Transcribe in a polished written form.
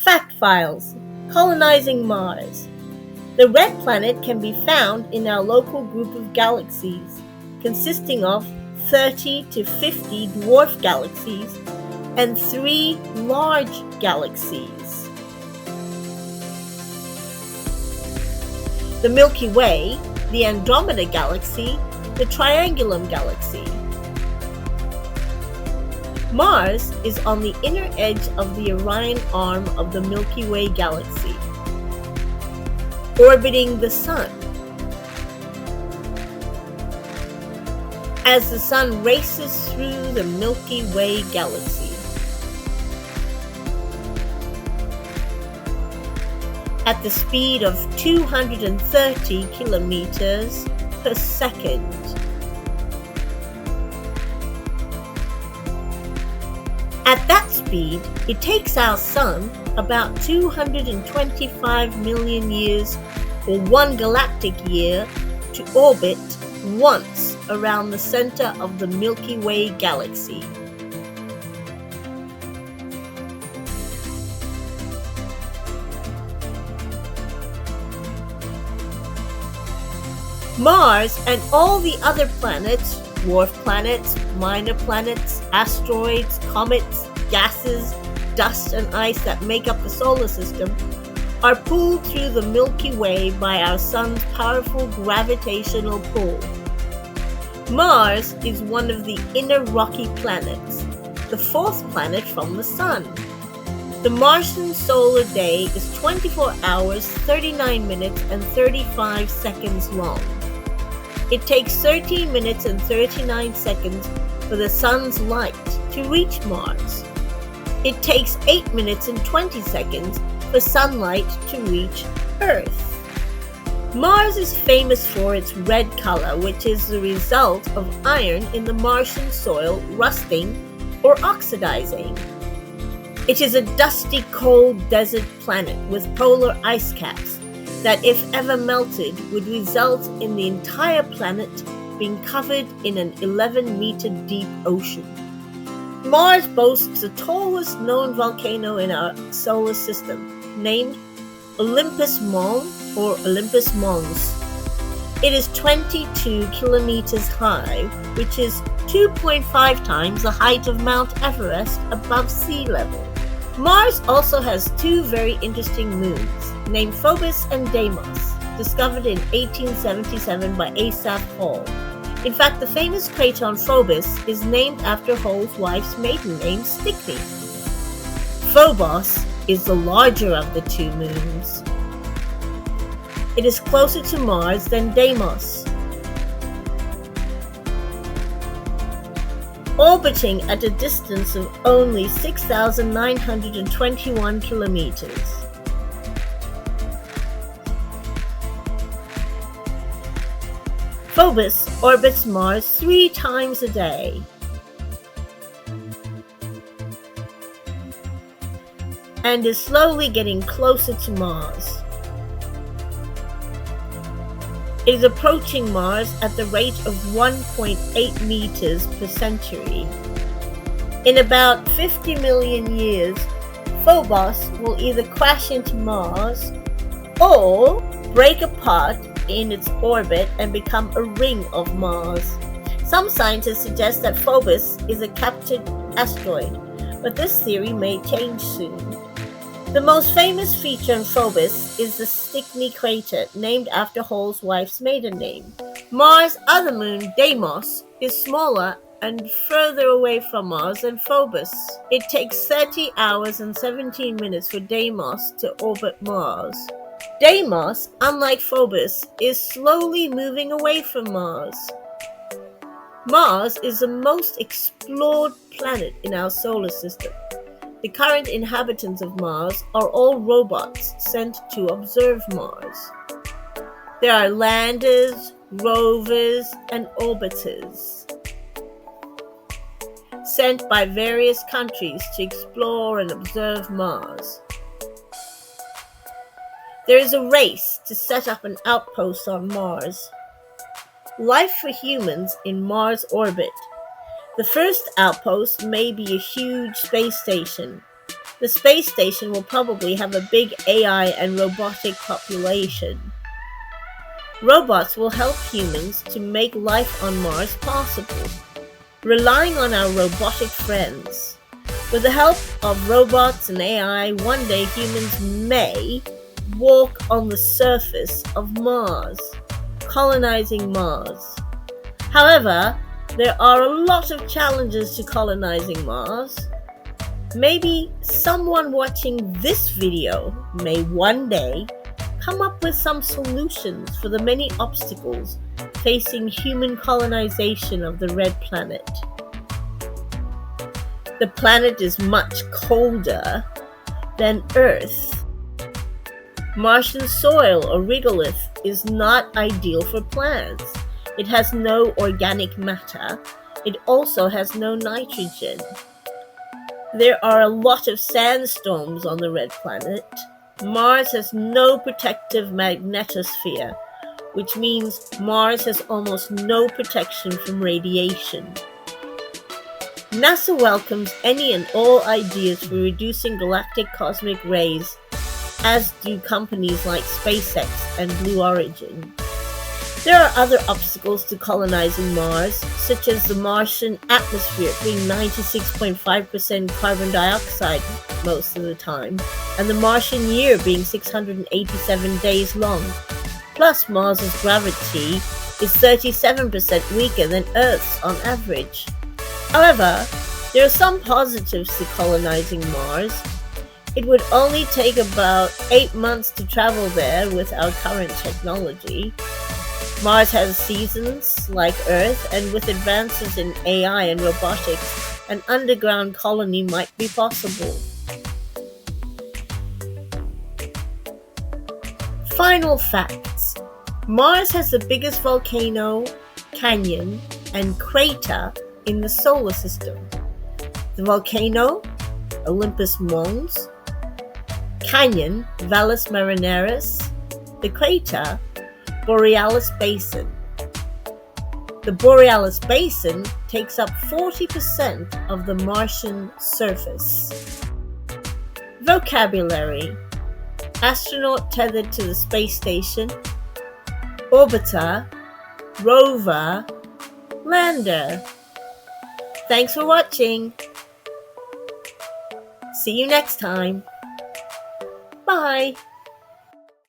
Fact files. Colonizing Mars. The red planet can be found in our local group of galaxies, consisting of 30 to 50 dwarf galaxies and 3 large galaxies. The Milky Way, the Andromeda Galaxy, the Triangulum Galaxy. Mars is on the inner edge of the Orion arm of the Milky Way Galaxy, orbiting the Sun. As the Sun races through the Milky Way Galaxy. At the speed of 230 kilometers per second. At that speed, it takes our Sun about 225 million years or 1 galactic year to orbit once around the center of the Milky Way Galaxy. Mars and all the other planets, dwarf planets, minor planets, asteroids, comets, gases, dust and ice that make up the solar system, are pulled through the Milky Way by our Sun's powerful gravitational pull. Mars is one of the inner rocky planets, the 4th planet from the Sun. The Martian solar day is 24 hours, 39 minutes, and 35 seconds long. It takes 13 minutes and 39 seconds for the Sun's light to reach Mars. It takes 8 minutes and 20 seconds for sunlight to reach Earth. Mars is famous for its red color, which is the result of iron in the Martian soil rusting or oxidizing. It is a dusty, cold desert planet with polar ice caps that, if ever melted, would result in the entire planet being covered in an 11-meter deep ocean. Mars boasts the tallest known volcano in our solar system, named Olympus Mons or Olympus Mons. It is 22 kilometers high, which is 2.5 times the height of Mount Everest above sea level. Mars also has 2 very interesting moons, named Phobos and Deimos, discovered in 1877 by Asaph Hall. In fact, the famous crater on Phobos is named after Hall's wife's maiden name, Stickney. Phobos is the larger of the 2 moons. It is closer to Mars than Deimos, orbiting at a distance of only 6,921 kilometers. Phobos orbits Mars 3 times a day. And is slowly getting closer to Mars. It is approaching Mars at the rate of 1.8 meters per century. In about 50 million years, Phobos will either crash into Mars or break apart in its orbit and become a ring of Mars. Some scientists suggest that Phobos is a captured asteroid, but this theory may change soon. The most famous feature on Phobos is the Stickney crater, named after Hall's wife's maiden name. Mars' other moon, Deimos, is smaller and further away from Mars than Phobos. It takes 30 hours and 17 minutes for Deimos to orbit Mars. Deimos, unlike Phobos, is slowly moving away from Mars. Mars is the most explored planet in our solar system. The current inhabitants of Mars are all robots sent to observe Mars. There are landers, rovers, and orbiters sent by various countries to explore and observe Mars. There is a race to set up an outpost on Mars. Life for humans in Mars orbit. The first outpost may be a huge space station. The The space station will probably have a big AI and robotic population. Robots will help humans to make life on Mars possible, relying on our robotic friends. With the help of robots and AI, one day humans may walk on the surface of Mars, colonizing Mars. However, there are a lot of challenges to colonizing Mars. Maybe someone watching this video may one day come up with some solutions for the many obstacles facing human colonization of the red planet. The planet is much colder than Earth. Martian soil or regolith is not ideal for plants. It has no organic matter. It also has no nitrogen. There are a lot of sandstorms on the red planet. Mars has no protective magnetosphere, which means Mars has almost no protection from radiation. NASA welcomes any and all ideas for reducing galactic cosmic rays, as do companies like SpaceX and Blue Origin. There are other obstacles to colonizing Mars, such as the Martian atmosphere being 96.5% carbon dioxide most of the time, and the Martian year being 687 days long. Plus, Mars's gravity is 37% weaker than Earth's on average. However, there are some positives to colonizing Mars. It would only take about 8 months to travel there with our current technology. Mars has seasons like Earth, and with advances in AI and robotics, an underground colony might be possible. Final facts. Mars has the biggest volcano, canyon, and crater in the solar system. The volcano, Olympus Mons, canyon, Valles Marineris, the crater, Borealis Basin. The Borealis Basin takes up 40% of the Martian surface. Vocabulary: astronaut tethered to the space station, orbiter, rover, lander. Thanks for watching. See you next time. Bye.